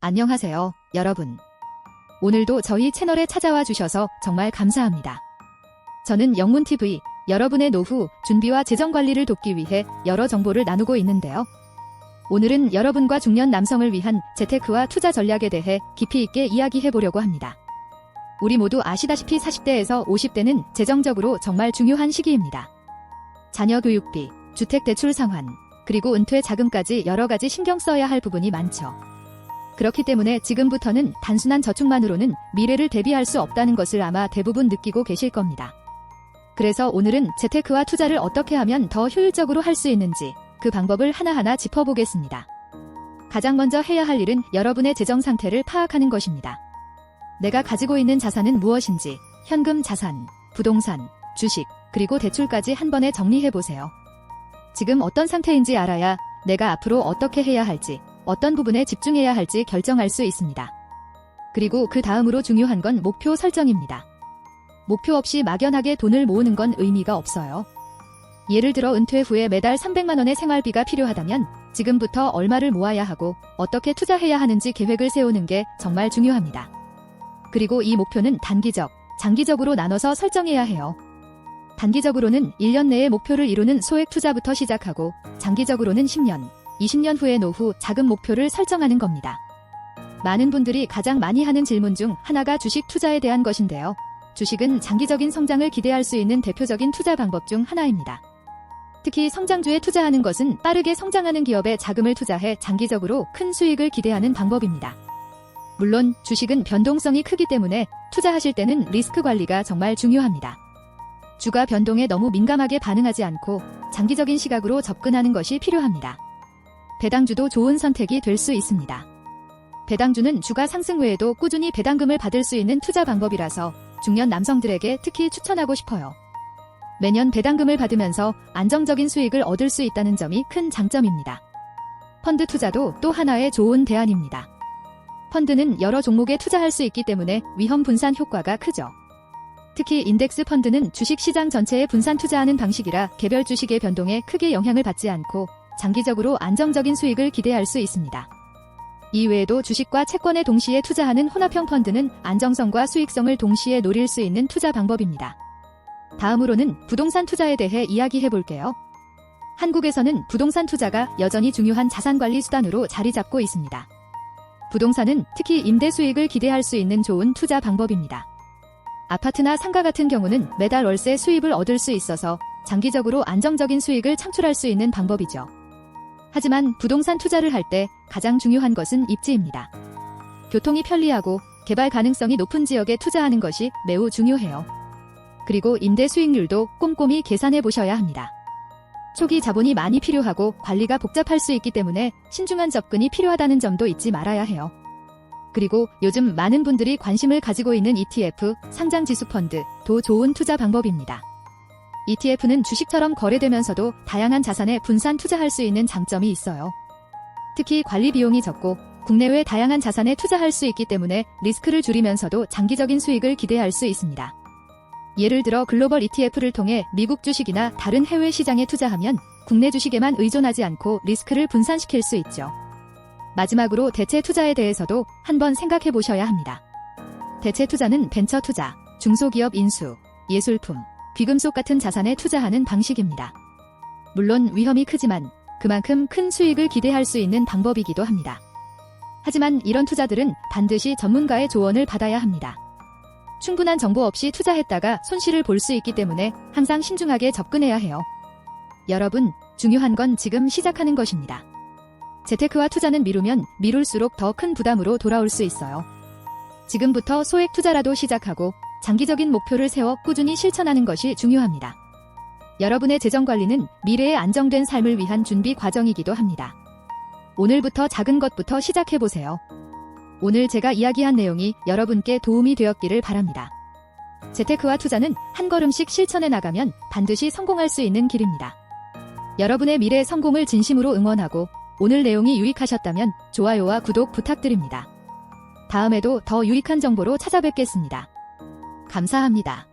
안녕하세요, 여러분. 오늘도 저희 채널에 찾아와 주셔서 정말 감사합니다. 저는 영문TV, 여러분의 노후, 준비와 재정관리를 돕기 위해 여러 정보를 나누고 있는데요. 오늘은 여러분과 중년 남성을 위한 재테크와 투자 전략에 대해 깊이 있게 이야기해 보려고 합니다. 우리 모두 아시다시피 40대에서 50대는 재정적으로 정말 중요한 시기입니다. 자녀 교육비, 주택 대출 상환, 그리고 은퇴 자금까지 여러 가지 신경 써야 할 부분이 많죠. 그렇기 때문에 지금부터는 단순한 저축만으로는 미래를 대비할 수 없다는 것을 아마 대부분 느끼고 계실 겁니다. 그래서 오늘은 재테크와 투자를 어떻게 하면 더 효율적으로 할 수 있는지 그 방법을 하나하나 짚어보겠습니다. 가장 먼저 해야 할 일은 여러분의 재정 상태를 파악하는 것입니다. 내가 가지고 있는 자산은 무엇인지 현금 자산, 부동산, 주식, 그리고 대출까지 한 번에 정리해보세요. 지금 어떤 상태인지 알아야 내가 앞으로 어떻게 해야 할지, 어떤 부분에 집중해야 할지 결정할 수 있습니다. 그리고 그 다음으로 중요한 건 목표 설정입니다. 목표 없이 막연하게 돈을 모으는 건 의미가 없어요. 예를 들어 은퇴 후에 매달 300만 원의 생활비가 필요하다면 지금부터 얼마를 모아야 하고 어떻게 투자해야 하는지 계획을 세우는 게 정말 중요합니다. 그리고 이 목표는 단기적, 장기적으로 나눠서 설정해야 해요. 단기적으로는 1년 내에 목표를 이루는 소액 투자부터 시작하고 장기적으로는 10년, 20년 후의 노후 자금 목표를 설정하는 겁니다. 많은 분들이 가장 많이 하는 질문 중 하나가 주식 투자에 대한 것인데요. 주식은 장기적인 성장을 기대할 수 있는 대표적인 투자 방법 중 하나입니다. 특히 성장주에 투자하는 것은 빠르게 성장하는 기업에 자금을 투자해 장기적으로 큰 수익을 기대하는 방법입니다. 물론 주식은 변동성이 크기 때문에 투자하실 때는 리스크 관리가 정말 중요합니다. 주가 변동에 너무 민감하게 반응하지 않고 장기적인 시각으로 접근하는 것이 필요합니다. 배당주도 좋은 선택이 될 수 있습니다. 배당주는 주가 상승 외에도 꾸준히 배당금을 받을 수 있는 투자 방법이라서 중년 남성들에게 특히 추천하고 싶어요. 매년 배당금을 받으면서 안정적인 수익을 얻을 수 있다는 점이 큰 장점입니다. 펀드 투자도 또 하나의 좋은 대안입니다. 펀드는 여러 종목에 투자할 수 있기 때문에 위험 분산 효과가 크죠. 특히 인덱스 펀드는 주식시장 전체에 분산 투자하는 방식이라 개별 주식의 변동에 크게 영향을 받지 않고 장기적으로 안정적인 수익을 기대할 수 있습니다. 이외에도 주식과 채권에 동시에 투자하는 혼합형 펀드는 안정성과 수익성을 동시에 노릴 수 있는 투자 방법입니다. 다음으로는 부동산 투자에 대해 이야기해 볼게요. 한국에서는 부동산 투자가 여전히 중요한 자산관리 수단으로 자리 잡고 있습니다. 부동산은 특히 임대 수익을 기대할 수 있는 좋은 투자 방법입니다. 아파트나 상가 같은 경우는 매달 월세 수입을 얻을 수 있어서 장기적으로 안정적인 수익을 창출할 수 있는 방법이죠. 하지만 부동산 투자를 할 때 가장 중요한 것은 입지입니다. 교통이 편리하고 개발 가능성이 높은 지역에 투자하는 것이 매우 중요해요. 그리고 임대 수익률도 꼼꼼히 계산해 보셔야 합니다. 초기 자본이 많이 필요하고 관리가 복잡할 수 있기 때문에 신중한 접근이 필요하다는 점도 잊지 말아야 해요. 그리고 요즘 많은 분들이 관심을 가지고 있는 ETF, 상장지수펀드도 좋은 투자 방법입니다. ETF는 주식처럼 거래되면서도 다양한 자산에 분산 투자할 수 있는 장점이 있어요. 특히 관리 비용이 적고 국내외 다양한 자산에 투자할 수 있기 때문에 리스크를 줄이면서도 장기적인 수익을 기대할 수 있습니다. 예를 들어 글로벌 ETF를 통해 미국 주식이나 다른 해외 시장에 투자하면 국내 주식에만 의존하지 않고 리스크를 분산시킬 수 있죠. 마지막으로 대체 투자에 대해서도 한번 생각해 보셔야 합니다. 대체 투자는 벤처 투자, 중소기업 인수, 예술품, 귀금속 같은 자산에 투자하는 방식입니다. 물론 위험이 크지만 그만큼 큰 수익을 기대할 수 있는 방법이기도 합니다. 하지만 이런 투자들은 반드시 전문가의 조언을 받아야 합니다. 충분한 정보 없이 투자했다가 손실을 볼 수 있기 때문에 항상 신중하게 접근해야 해요. 여러분, 중요한 건 지금 시작하는 것입니다. 재테크와 투자는 미루면 미룰수록 더 큰 부담으로 돌아올 수 있어요. 지금부터 소액 투자라도 시작하고 장기적인 목표를 세워 꾸준히 실천하는 것이 중요합니다. 여러분의 재정관리는 미래의 안정된 삶을 위한 준비 과정이기도 합니다. 오늘부터 작은 것부터 시작해보세요. 오늘 제가 이야기한 내용이 여러분께 도움이 되었기를 바랍니다. 재테크와 투자는 한 걸음씩 실천해 나가면 반드시 성공할 수 있는 길입니다. 여러분의 미래 성공을 진심으로 응원하고 오늘 내용이 유익하셨다면 좋아요와 구독 부탁드립니다. 다음에도 더 유익한 정보로 찾아뵙겠습니다. 감사합니다.